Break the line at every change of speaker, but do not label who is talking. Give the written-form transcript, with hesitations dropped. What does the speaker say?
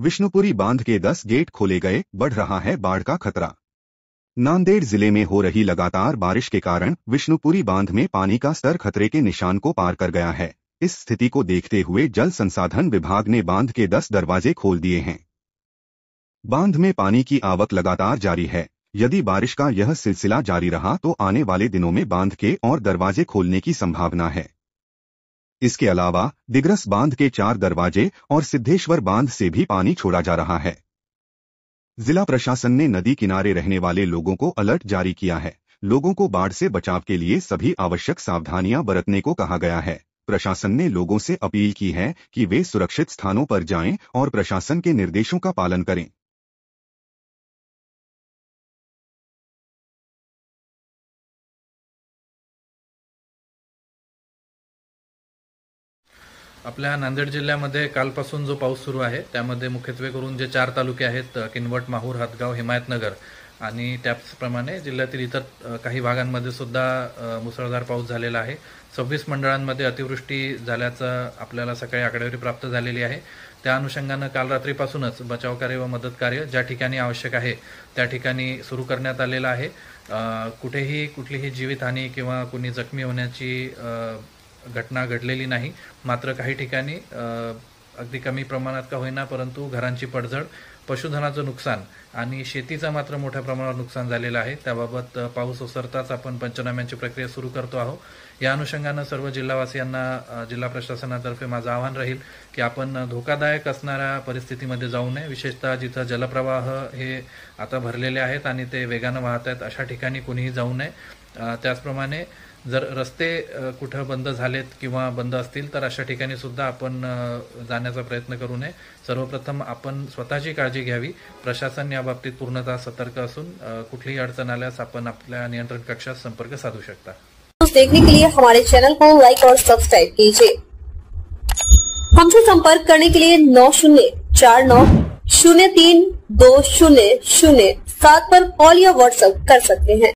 विष्णुपुरी बांध के 10 गेट खोले गए, बढ़ रहा है बाढ़ का खतरा। नांदेड़ जिले में हो रही लगातार बारिश के कारण विष्णुपुरी बांध में पानी का स्तर खतरे के निशान को पार कर गया है। इस स्थिति को देखते हुए जल संसाधन विभाग ने बांध के 10 दरवाजे खोल दिए हैं। बांध में पानी की आवक लगातार जारी है। यदि बारिश का यह सिलसिला जारी रहा तो आने वाले दिनों में बांध के और दरवाजे खोलने की संभावना है। इसके अलावा दिग्रस बांध के 4 दरवाजे और सिद्धेश्वर बांध से भी पानी छोड़ा जा रहा है। जिला प्रशासन ने नदी किनारे रहने वाले लोगों को अलर्ट जारी किया है। लोगों को बाढ़ से बचाव के लिए सभी आवश्यक सावधानियां बरतने को कहा गया है। प्रशासन ने लोगों से अपील की है कि वे सुरक्षित स्थानों पर जाएं और प्रशासन के निर्देशों का पालन करें।
आपल्या नांदेड जिल्ह्यामध्ये कालपासून जो पाऊस सुरू आहे त्यामध्ये मुख्यत्वे करून जे 4 तालुके आहेत किनवट, माहूर, हदगाव, हिमायतनगर आणि त्याचप्रमाणे जिल्ह्यातील इतर काही भागांमध्ये सुद्धा मुसळधार पाऊस झालेला आहे। 26 मंडळांमध्ये अतिवृष्टी झाल्याचं आपल्याला सकाळी आकडेवारी प्राप्त झालेली आहे। त्या अनुषंगाने काल रात्रीपासूनच बचाव कार्य व मदत कार्य ज्या ठिकाणी आवश्यक आहे त्या ठिकाणी सुरू करण्यात आलेलं आहे। कुठलीही जीवितहानी किंवा कोणी जखमी होण्याची घटना घडलेली नाही। मात्र काही ठिकाणी अगदी कमी प्रमाणात का होईना परंतु घरांची पडझड, पशुधनाचं नुकसान आणि शेतीचं मात्र मोठ्या प्रमाणावर नुकसान झालेलं आहे। त्याबाबत पाऊस ओसरताच आपण पंचनाम्यांची प्रक्रिया सुरू करतो आहोत। या अनुषंगाने सर्व जिल्हावासियांना जिल्हा प्रशासनातर्फे माझं आवाहन राहील की आपण धोकादायक असणाऱ्या परिस्थितीमध्ये जाऊ नये। विशेषतः जिथे जलप्रवाह हे आता भरलेले आहेत आणि ते वेगाने वाहत आहेत अशा ठिकाणी कोणीही जाऊ नये। त्याचप्रमाणे जर रस्ते कुठे बंद झालेत किंवा बंद असतील तर अशा ठिकाणी सुद्धा आपण जाण्याचा प्रयत्न करू नये। सर्वप्रथम आपण स्वतःची काळजी घ्यावी। प्रशासन या बाबतीत पूर्णतः सतर्क असून कुठलीही अडचण आल्यास आपण आपल्या नियंत्रण कक्षात संपर्क साधू शकता।
देखने के लिए हमारे चैनल को लाइक और सब्सक्राइब कीजिए। हमसे संपर्क करने के लिए 9049032007 पर कॉल या व्हाट्सएप कर सकते हैं।